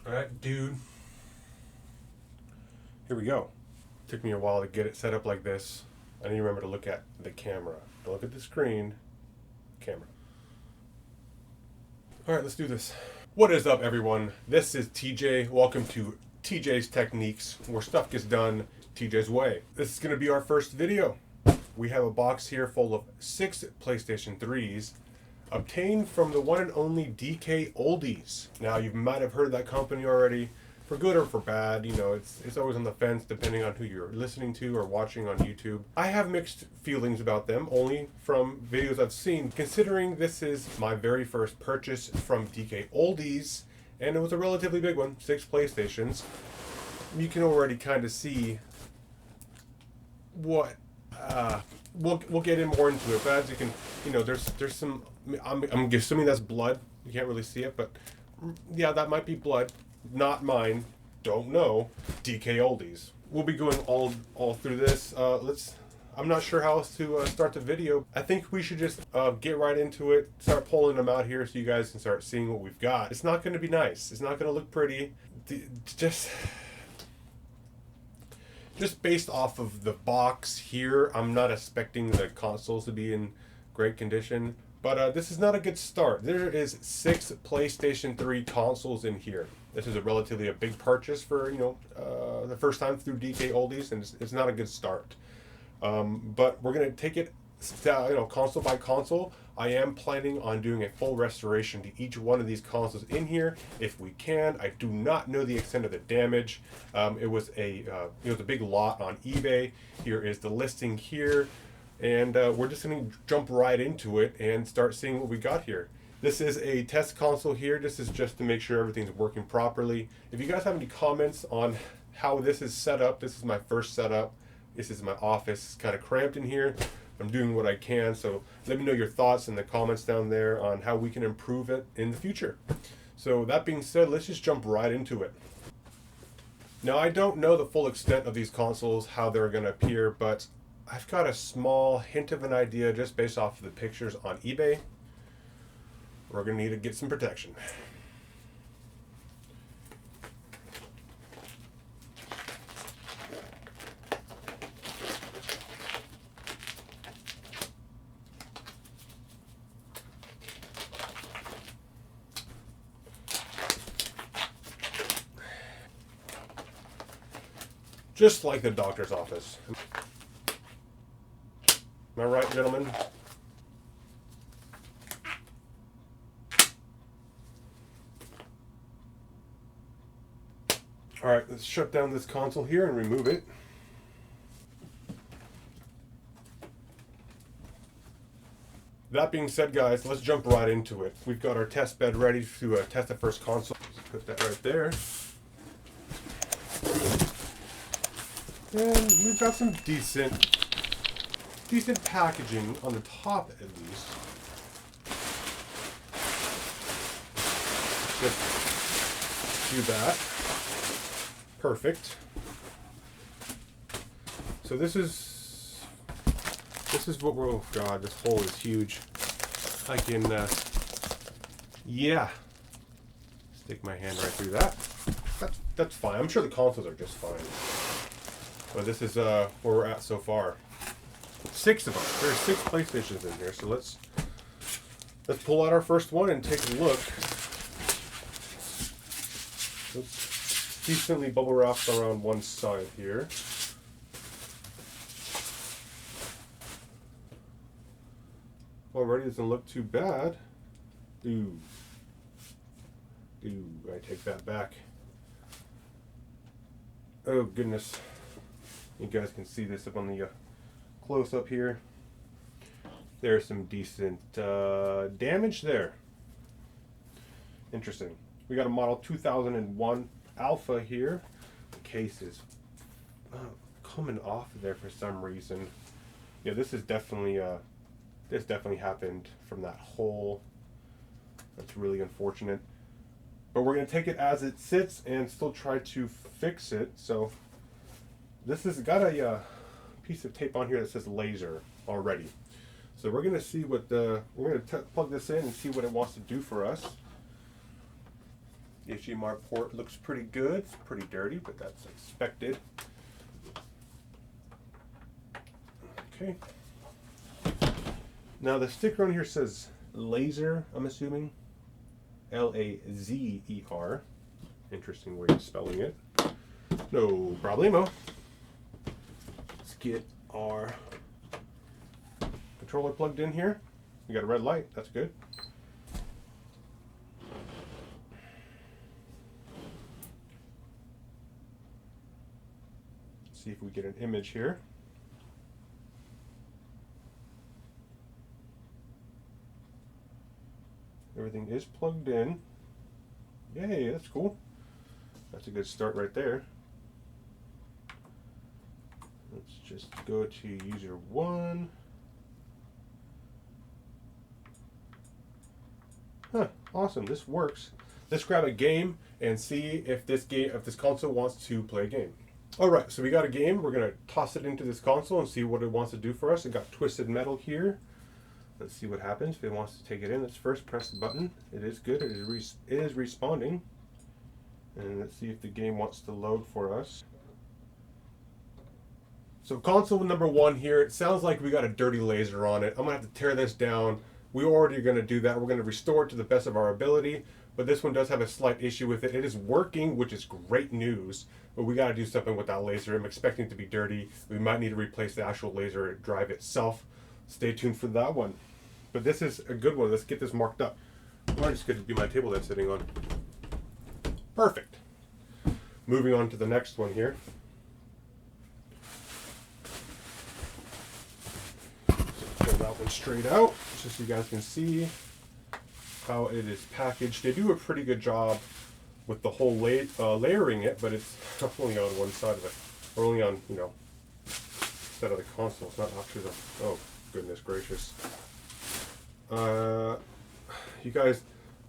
Alright, dude. Here we go. Took me a while to get it set up like this. I need to remember to look at the camera. Don't look at the screen. Camera. Alright, let's do this. What is up, everyone? This is TJ. Welcome to TJ's Techniques, where stuff gets done TJ's way. This is going to be our first video. We have a box here full of 6 PlayStation 3's obtained from the one and only Dkoldies. Now, you might have heard of that company already, for good or for bad. You know, it's always on the fence depending on who you're listening to or watching on YouTube. I have mixed feelings about them, only from videos I've seen, considering this is my very first purchase from Dkoldies, and it was a relatively big one, 6 PlayStations. You can already kind of see what we'll get in more into it, but as you can, you know, there's some. I'm assuming that's blood. You can't really see it, but yeah, that might be blood. Not mine. Don't know. Dkoldies. We'll be going all through this. I'm not sure how else to start the video. I think we should just get right into it. Start pulling them out here so you guys can start seeing what we've got. It's not going to be nice. It's not going to look pretty. Just based off of the box here, I'm not expecting the consoles to be in great condition. But this is not a good start. There is 6 PlayStation 3 consoles in here. This is relatively a big purchase for, the first time through Dkoldies, and it's not a good start. But we're going to take it, console by console. I am planning on doing a full restoration to each one of these consoles in here if we can. I do not know the extent of the damage. It was a big lot on eBay. Here is the listing here. And we're just going to jump right into it and start seeing what we got here. This is a test console here. This is just to make sure everything's working properly. If you guys have any comments on how this is set up, this is my first setup. This is my office. It's kind of cramped in here. I'm doing what I can, so let me know your thoughts in the comments down there on how we can improve it in the future. So that being said, let's just jump right into it. Now, I don't know the full extent of these consoles, how they're going to appear, but I've got a small hint of an idea just based off of the pictures on eBay. We're going to need to get some protection. Just like the doctor's office. Am I right, gentlemen? Alright, let's shut down this console here and remove it. That being said, guys, let's jump right into it. We've got our test bed ready to test the first console. Let's put that right there. And we've got some decent packaging on the top, at least. Just do that. Perfect. So this is what we're. Oh God, this hole is huge. I can, yeah, stick my hand right through that. That's fine. I'm sure the consoles are just fine. But this is where we're at so far. 6 of them. There's 6 PlayStations in here, so let's pull out our first one and take a look. It's decently bubble wrapped around one side here. Already doesn't look too bad. Ooh, I take that back. Oh goodness. You guys can see this up on the close up here. There's some decent damage there. Interesting. We got a model 2001 Alpha here. The case is coming off of there for some reason. Yeah, this is definitely this definitely happened from that hole. That's really unfortunate. But we're gonna take it as it sits and still try to fix it. So this has got a piece of tape on here that says laser already. So we're going to see what we're going to plug this in and see what it wants to do for us. The HDMI port looks pretty good. It's pretty dirty, but that's expected. Okay. Now the sticker on here says laser, I'm assuming. L-A-Z-E-R. Interesting way of spelling it. No problemo. Let's get our controller plugged in here. We got a red light, that's good. Let's see if we get an image here. Everything is plugged in. Yay, that's cool. That's a good start right there. Let's just go to user 1. Huh, awesome, this works. Let's grab a game and see if this console wants to play a game. Alright, so we got a game. We're gonna toss it into this console and see what it wants to do for us. It got Twisted Metal here. Let's see what happens if it wants to take it in. Let's first press the button. It is good. It is responding. And let's see if the game wants to load for us. So console number 1 here. It sounds like we got a dirty laser on it. I'm gonna have to tear this down. We already are gonna do that. We're gonna restore it to the best of our ability. But this one does have a slight issue with it. It is working, which is great news. But we gotta do something with that laser. I'm expecting it to be dirty. We might need to replace the actual laser drive itself. Stay tuned for that one. But this is a good one. Let's get this marked up. Or it's good to be my table that's sitting on. Perfect. Moving on to the next one here. So pull that one straight out, just so you guys can see how it is packaged. They do a pretty good job with the whole layering it, but it's only on one side of it, or only on, you know, side of the console. It's not actually the. Oh goodness gracious. You guys,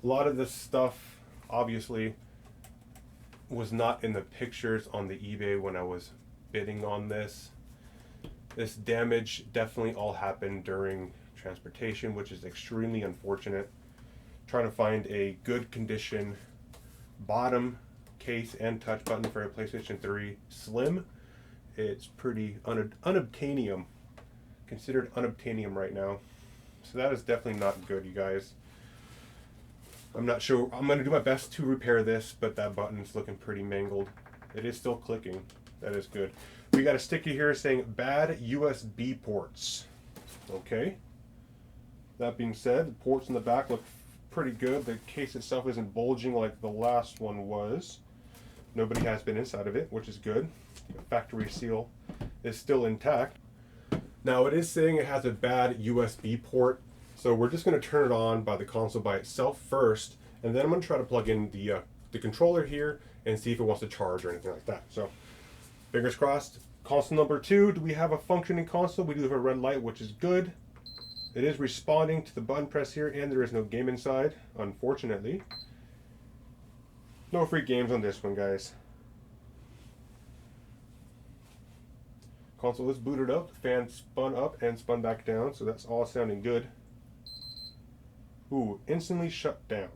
a lot of this stuff obviously was not in the pictures on the eBay when I was bidding on this. This damage definitely all happened during transportation, which is extremely unfortunate. Trying to find a good condition bottom case and touch button for a PlayStation 3 Slim. It's pretty unobtainium, considered unobtainium right now. So that is definitely not good, you guys. I'm not sure. I'm going to do my best to repair this, but that button's looking pretty mangled. It is still clicking. That is good. We got a sticker here saying bad USB ports. Okay. That being said, the ports in the back look pretty good. The case itself isn't bulging like the last one was. Nobody has been inside of it, which is good. The factory seal is still intact. Now it is saying it has a bad USB port, so we're just going to turn it on by the console by itself first, and then I'm going to try to plug in the controller here and see if it wants to charge or anything like that. So fingers crossed. Console number 2, do we have a functioning console? We do have a red light, which is good. It is responding to the button press here, and there is no game inside, unfortunately. No free games on this one, guys. Console is booted up, the fan spun up and spun back down, so that's all sounding good. Ooh, instantly shut down.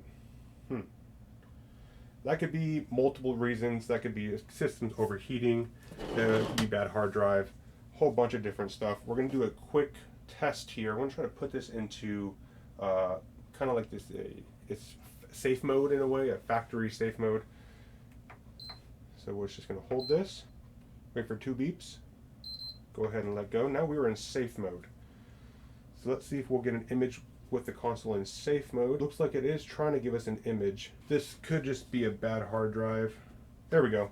That could be multiple reasons. That could be systems overheating, could be bad hard drive, a whole bunch of different stuff. We're going to do a quick test here. I'm going to try to put this into kind of like this, it's safe mode in a way, a factory safe mode. So we're just going to hold this, wait for 2 beeps. Go ahead and let go. Now we are in safe mode. So let's see if we'll get an image with the console in safe mode. Looks like it is trying to give us an image. This could just be a bad hard drive. There we go.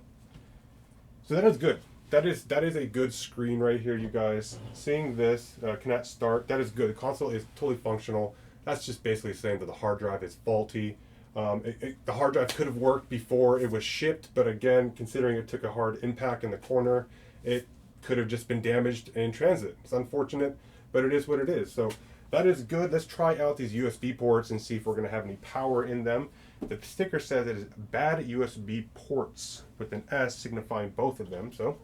So that is good. That is a good screen right here, you guys. Seeing this, cannot start, that is good. The console is totally functional. That's just basically saying that the hard drive is faulty. The hard drive could have worked before it was shipped, but again, considering it took a hard impact in the corner, it could have just been damaged in transit. It's unfortunate, but it is what it is. So that is good. Let's try out these USB ports and see if we're going to have any power in them. The sticker says it is bad USB ports with an S signifying both of them. So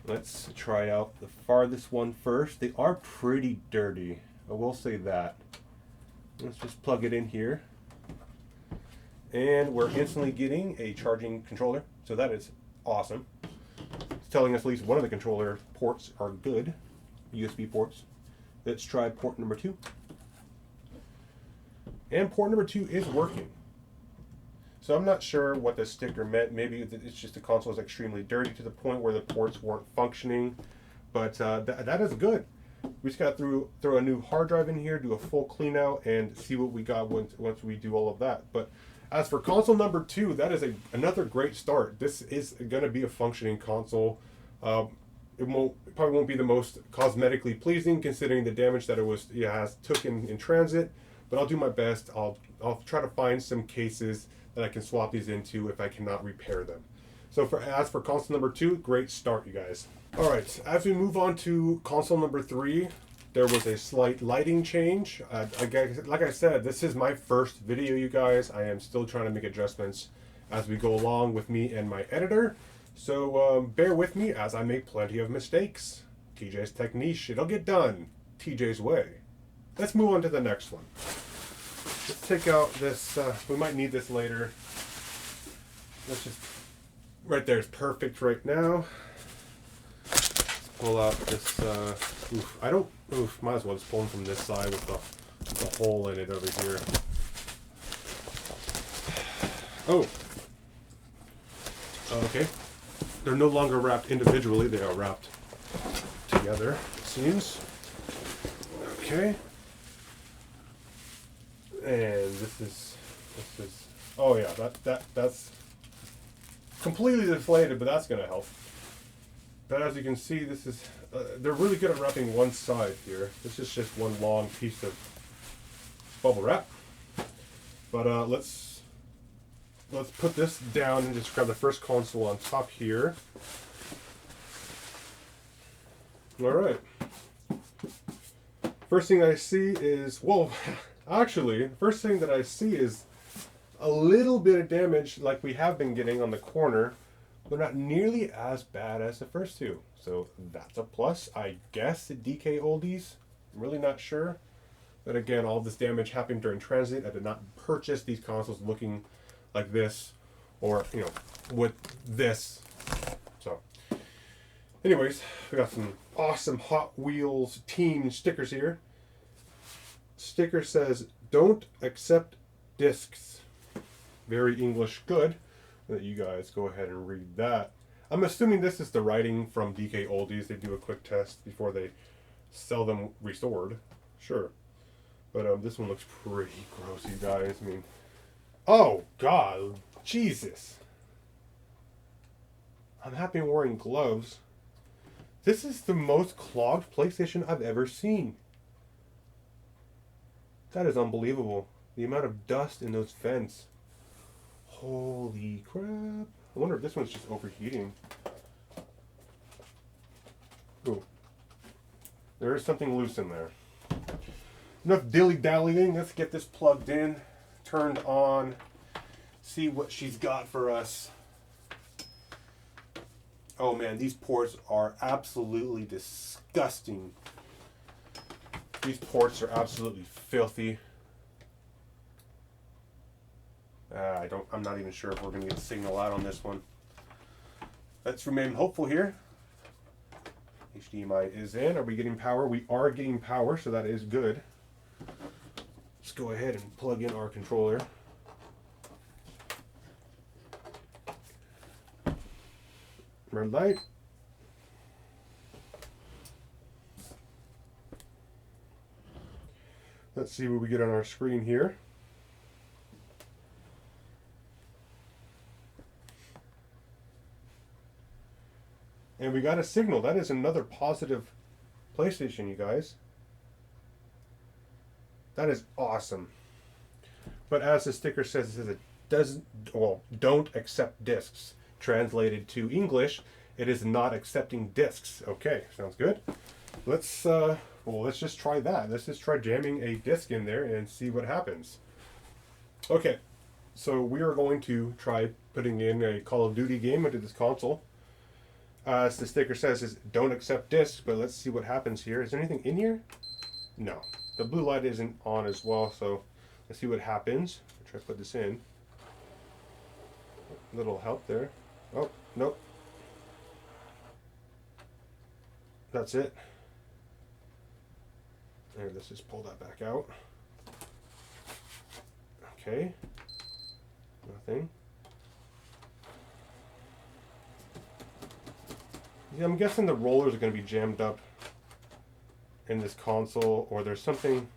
let's try out the farthest one first. They are pretty dirty, I will say that. Let's just plug it in here. And we're instantly getting a charging controller, so that is awesome. It's telling us at least one of the controller ports are good, USB ports. Let's try port number 2. And port number 2 is working. So I'm not sure what the sticker meant. Maybe it's just the console is extremely dirty to the point where the ports weren't functioning. But that is good. We just got to throw a new hard drive in here, do a full clean out, and see what we got once we do all of that. But as for console number 2, that is another great start. This is going to be a functioning console. It probably won't be the most cosmetically pleasing considering the damage that it has took in transit. But I'll do my best. I'll try to find some cases that I can swap these into if I cannot repair them. So as for console number 2, great start, you guys. All right, as we move on to console number 3, there was a slight lighting change. Like I said, this is my first video, you guys. I am still trying to make adjustments as we go along with me and my editor. So bear with me as I make plenty of mistakes. TJ's technique, it'll get done. TJ's way. Let's move on to the next one. Let's take out this, we might need this later. Let's just, right there is perfect right now. Let's pull out this, might as well just pull them from this side with the hole in it over here. Oh. Okay. They're no longer wrapped individually, they are wrapped together, it seems. Okay. And this is oh yeah, that's completely deflated, but that's gonna help. But as you can see, this is they're really good at wrapping one side here. This is just one long piece of bubble wrap. But let's put this down and just grab the first console on top here. All right. First thing I see is, well, actually, first thing that I see is a little bit of damage like we have been getting on the corner, but not nearly as bad as the first two. So that's a plus, I guess, at Dkoldies. I'm really not sure. But again, all this damage happened during transit. I did not purchase these consoles looking like this or, you know, with this. So anyways, we got some awesome Hot Wheels team stickers here. Sticker says, "Don't accept discs." Very English good. Let you guys go ahead and read that. I'm assuming this is the writing from Dkoldies. They do a quick test before they sell them restored. Sure. But this one looks pretty gross, you guys. I mean, oh God, Jesus. I'm happy I'm wearing gloves. This is the most clogged PlayStation I've ever seen. That is unbelievable. The amount of dust in those vents. Holy crap. I wonder if this one's just overheating. Ooh. There is something loose in there. Enough dilly-dallying. Let's get this plugged in, turned on, see what she's got for us. Oh man, these ports are absolutely disgusting. These ports are absolutely filthy. I'm not even sure if we're going to get signal out on this one. Let's remain hopeful here. HDMI is in. Are we getting power? We are getting power, so that is good. Let's go ahead and plug in our controller. Red light. Let's see what we get on our screen here. And we got a signal. That is another positive PlayStation, you guys. That is awesome. But as the sticker says, it doesn't, well, don't accept discs. Translated to English, it is not accepting discs. Okay, sounds good. Let's just try that. Let's just try jamming a disc in there and see what happens. Okay, so we are going to try putting in a Call of Duty game into this console. As the sticker says, is don't accept discs, but let's see what happens here. Is there anything in here? No. The blue light isn't on as well, so let's see what happens. I'll try to put this in. Little help there. Oh, nope. That's it. There, let's just pull that back out. Okay. Nothing. Yeah, I'm guessing the rollers are going to be jammed up in this console, or there's something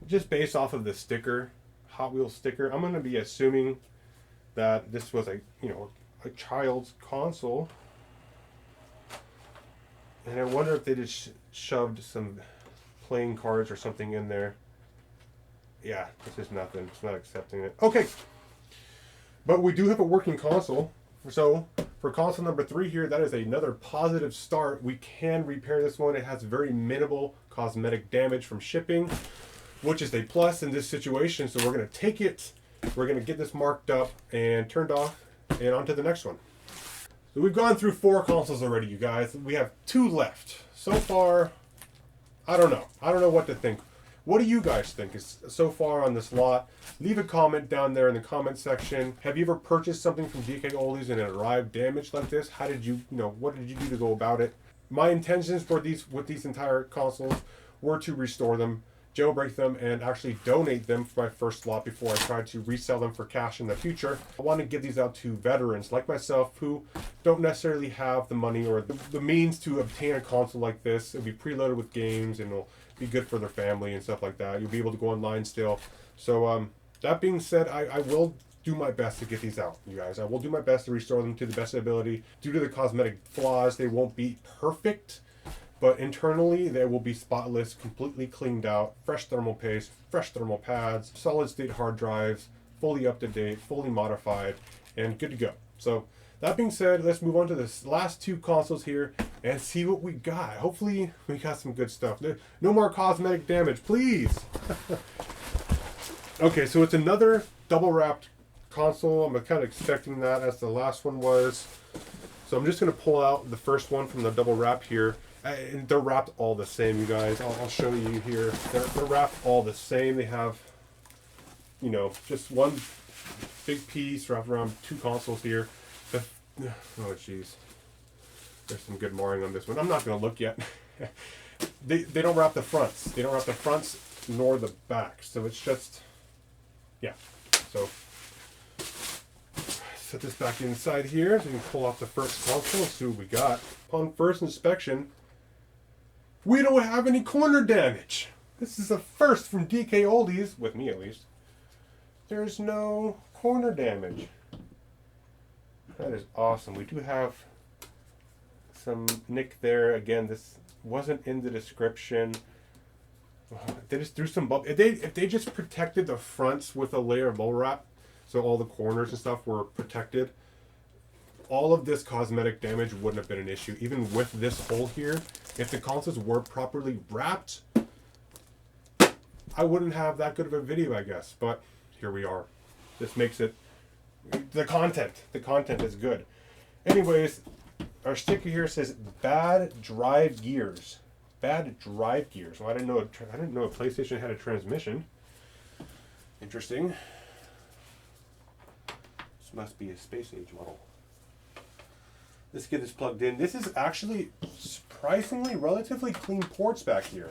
just based off of the sticker, Hot Wheels sticker. I'm going to be assuming that this was a child's console, and I wonder if they just shoved some playing cards or something in there. Yeah, this is nothing. It's not accepting it. Okay, but we do have a working console. So for console number 3 here, that is another positive start. We can repair this one. It has very minimal cosmetic damage from shipping, which is a plus in this situation. So we're going to take it. We're going to get this marked up and turned off and on to the next one. So we've gone through 4 consoles already, you guys. We have 2 left. So far, I don't know. I don't know what to think. What do you guys think is so far on this lot? Leave a comment down there in the comment section. Have you ever purchased something from Dkoldies and it arrived damaged like this? How did you, what did you do to go about it? My intentions for with these entire consoles were to restore them, jailbreak them, and actually donate them for my first lot before I tried to resell them for cash in the future. I want to give these out to veterans like myself who don't necessarily have the money or the means to obtain a console like this. It'll be preloaded with games and it'll be good for their family and stuff like that. You'll be able to go online still. So that being said, I will do my best to get these out, you guys. I will do my best to restore them to the best ability. Due to the cosmetic flaws, they won't be perfect, but internally they will be spotless, completely cleaned out, fresh thermal paste, fresh thermal pads, solid state hard drives, fully up to date, fully modified, and good to go. So that being said, let's move on to the last 2 consoles here and see what we got. Hopefully we got some good stuff. No more cosmetic damage, please. Okay, so it's another double wrapped console. I'm kind of expecting that as the last one was. So I'm just going to pull out the first one from the double wrap here. And they're wrapped all the same, you guys. I'll show you here. They're wrapped all the same. They have, just one big piece wrapped around 2 consoles here. Oh, jeez. There's some good marring on this one. I'm not going to look yet. They don't wrap the fronts. They don't wrap the fronts nor the backs. So it's just, yeah. So set this back inside here so you can pull off the first console and see what we got. Upon first inspection, we don't have any corner damage. This is a first from Dkoldies, with me at least. There's no corner damage. That is awesome. We do have some nick there. Again, this wasn't in the description. They just threw some bubble. If they just protected the fronts with a layer of bubble wrap, so all the corners and stuff were protected, all of this cosmetic damage wouldn't have been an issue. Even with this hole here, if the consoles were properly wrapped, I wouldn't have that good of a video, I guess. But here we are. This makes it the content is good. Anyways, our sticker here says bad drive gears. Bad drive gears. Well, I didn't know a PlayStation had a transmission. Interesting. This must be a space age model. Let's get this plugged in. This is actually surprisingly relatively clean ports back here.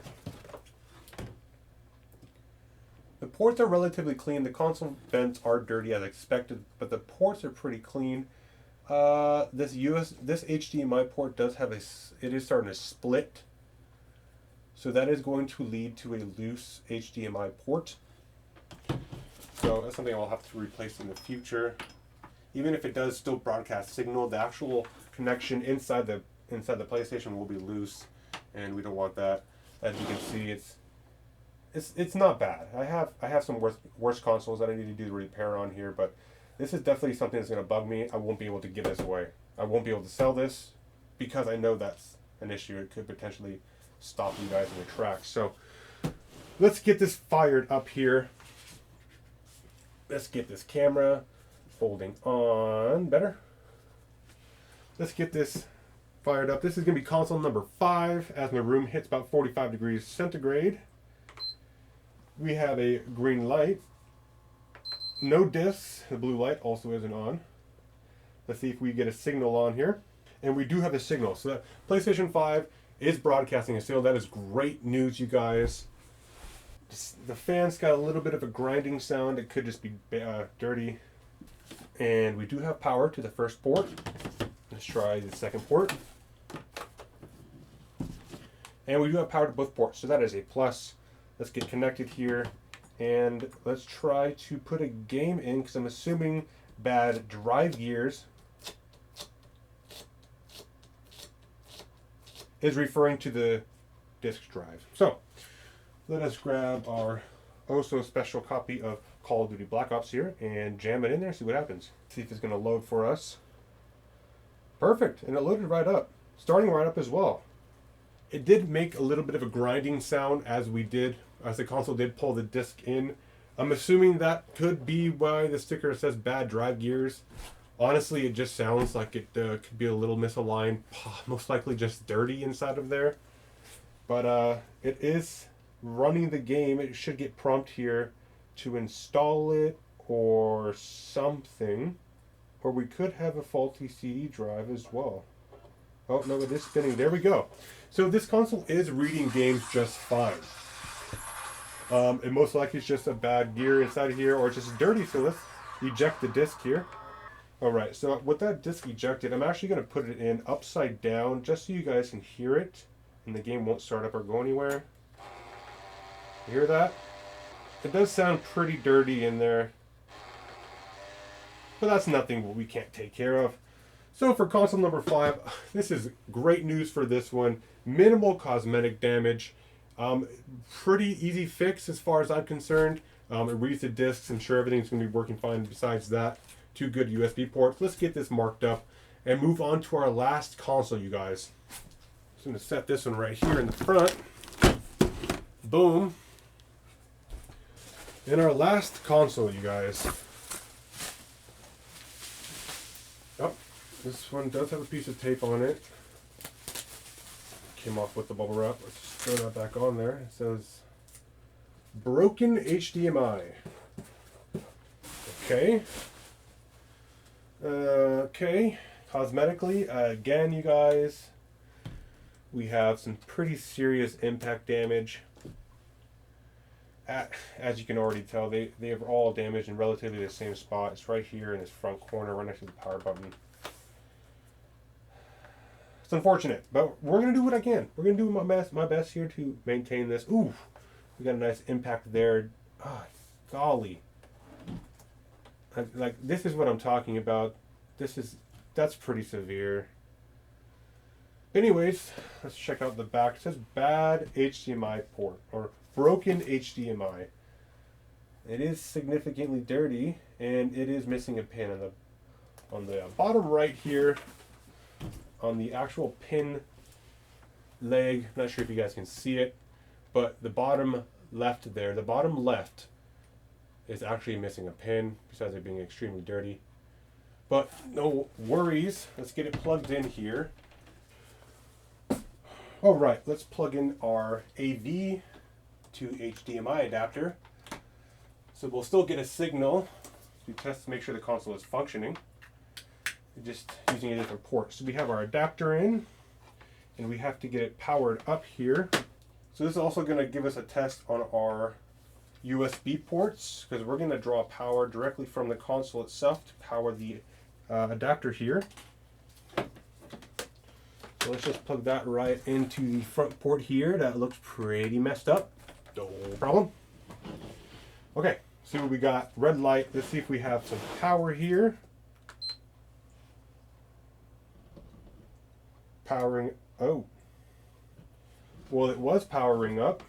The ports are relatively clean. The console vents are dirty as expected, but the ports are pretty clean. This HDMI port does have it is starting to split. So that is going to lead to a loose HDMI port. So that's something I'll have to replace in the future. Even if it does still broadcast signal, the actual connection inside the PlayStation will be loose, and we don't want that. As you can see, it's not bad. I have some worse consoles that I need to do the repair on here, but this is definitely something that's going to bug me. I won't be able to give this away. I won't be able to sell this because I know that's an issue. It could potentially stop you guys in your tracks. So let's get this fired up here. Let's get this camera folding on better. Let's get this fired up. This is going to be console number 5 as my room hits about 45 degrees centigrade. We have a green light. No discs. The blue light also isn't on. Let's see if we get a signal on here. And we do have a signal. So that PlayStation 5 is broadcasting a signal. That is great news, you guys. The fan's got a little bit of a grinding sound. It could just be dirty. And we do have power to the first port. Let's try the second port. And we do have power to both ports, so that is a plus. Let's get connected here. And let's try to put a game in, because I'm assuming bad drive gears is referring to the disk drive. So let us grab our oh so special copy of Call of Duty Black Ops here and jam it in there, see what happens. See if it's going to load for us. Perfect, and it loaded right up, starting right up as well. It did make a little bit of a grinding sound as the console did pull the disc in. I'm assuming that could be why the sticker says bad drive gears. Honestly, it just sounds like it could be a little misaligned, most likely just dirty inside of there. But it is running the game. It should get prompt here to install it or something. Or we could have a faulty CD drive as well. Oh, no, it is spinning. There we go. So this console is reading games just fine. It most likely is just a bad gear inside of here, or just dirty. So let's eject the disc here. Alright, so with that disc ejected, I'm actually going to put it in upside down just so you guys can hear it and the game won't start up or go anywhere. You hear that? It does sound pretty dirty in there, but that's nothing we can't take care of. So for console number 5, this is great news for this one. Minimal cosmetic damage. Pretty easy fix as far as I'm concerned. It reads the discs. I'm sure everything's going to be working fine besides that. 2 good USB ports. Let's get this marked up and move on to our last console, you guys. I'm going to set this one right here in the front. Boom. And our last console, you guys. Oh, this one does have a piece of tape on it. Came off with the bubble wrap. Let's just throw that back on there. It says broken HDMI. Okay. Okay. Cosmetically, again, you guys, we have some pretty serious impact damage. As you can already tell, they are all damaged in relatively the same spot. It's right here in this front corner, right next to the power button. It's unfortunate, but we're going to do what I can. We're going to do my best here to maintain this. Ooh, we got a nice impact there. Ah, golly. Like, this is what I'm talking about. That's pretty severe. Anyways, let's check out the back. It says bad HDMI port, or broken HDMI. It is significantly dirty, and it is missing a pin on the bottom right here. On the actual pin leg, not sure if you guys can see it, but the bottom left there, the bottom left is actually missing a pin, besides it being extremely dirty. But no worries, let's get it plugged in here. Alright, let's plug in our AV to HDMI adapter. So we'll still get a signal to test to make sure the console is functioning. Just using a different port. So we have our adapter in, and we have to get it powered up here. So this is also going to give us a test on our USB ports, because we're going to draw power directly from the console itself to power the adapter here. So let's just plug that right into the front port here. That looks pretty messed up. No problem. Okay, so we got red light. Let's see if we have some power here. Powering, oh. Well, it was powering up.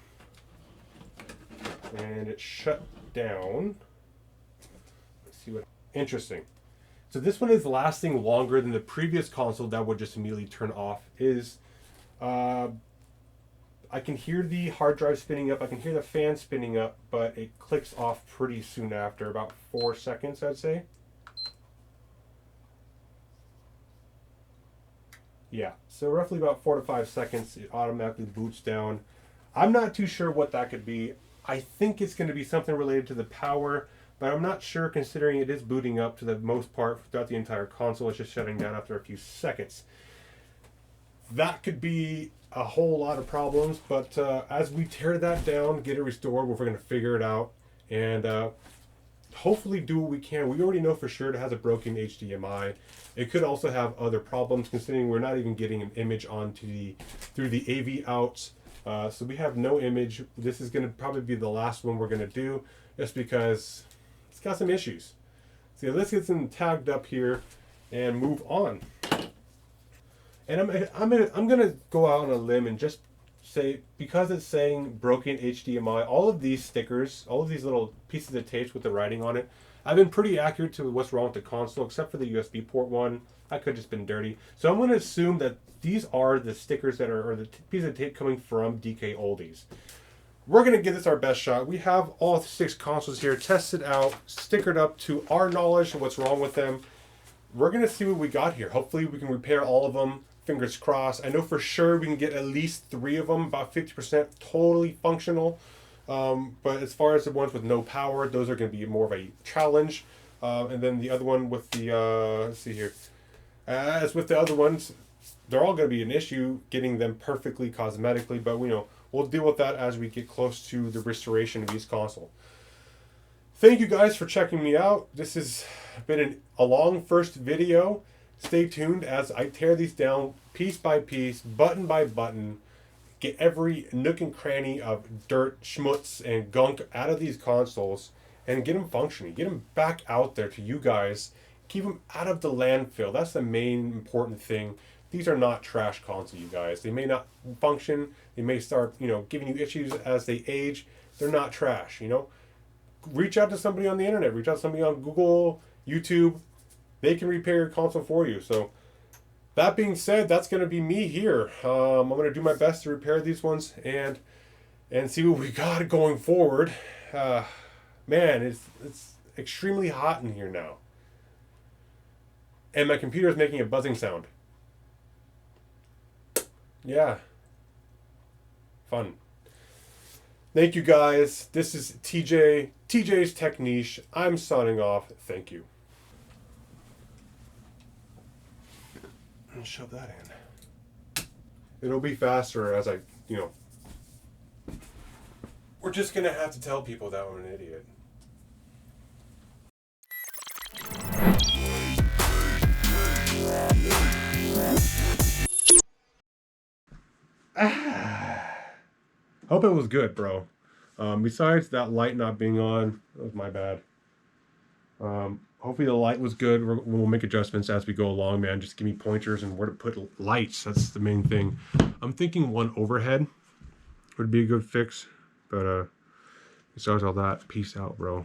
And it shut down. Let's see what, interesting. So this one is lasting longer than the previous console that would just immediately turn off. I can hear the hard drive spinning up, I can hear the fan spinning up, but it clicks off pretty soon after, about 4 seconds, I'd say. Yeah, so roughly about 4 to 5 seconds, it automatically boots down. I'm not too sure what that could be. I think it's going to be something related to the power, but I'm not sure considering it is booting up to the most part throughout the entire console. It's just shutting down after a few seconds. That could be a whole lot of problems, but as we tear that down, get it restored, we're going to figure it out and hopefully do what we can. We already know for sure it has a broken HDMI. It could also have other problems considering we're not even getting an image onto through the AV outs. So we have no image. This is going to probably be the last one we're going to do just because it's got some issues. So let's get them tagged up here and move on. And I'm gonna go out on a limb and just say, because it's saying broken HDMI, all of these stickers, all of these little pieces of tape with the writing on it, I've been pretty accurate to what's wrong with the console, except for the USB port one. I could have just been dirty. So I'm gonna assume that these are the stickers that are, or the piece of tape coming from Dkoldies. We're gonna give this our best shot. We have all 6 consoles here, tested out, stickered up to our knowledge of what's wrong with them. We're gonna see what we got here. Hopefully we can repair all of them. Fingers crossed. I know for sure we can get at least 3 of them, about 50% totally functional. But as far as the ones with no power, those are going to be more of a challenge. And then the other one with the, let's see here. As with the other ones, they're all going to be an issue getting them perfectly cosmetically. But we'll deal with that as we get close to the restoration of each console. Thank you guys for checking me out. This has been a long first video. Stay tuned as I tear these down piece by piece, button by button, get every nook and cranny of dirt, schmutz, and gunk out of these consoles and get them functioning. Get them back out there to you guys. Keep them out of the landfill. That's the main important thing. These are not trash consoles, you guys. They may not function. They may start, giving you issues as they age. They're not trash, Reach out to somebody on the internet. Reach out to somebody on Google, YouTube. They can repair your console for you. So that being said, that's going to be me here. I'm going to do my best to repair these ones and see what we got going forward. Man, it's extremely hot in here now. And my computer is making a buzzing sound. Yeah. Fun. Thank you guys. This is TJ's Tech Niche. I'm signing off. Thank you. I'll shove that in. It'll be faster as we're just gonna have to tell people that I'm an idiot. Hope it was good, bro. Besides that light not being on, that was my bad. Hopefully the light was good. We'll make adjustments as we go along, man. Just give me pointers and where to put lights. That's the main thing. I'm thinking one overhead would be a good fix. But besides all that, peace out, bro.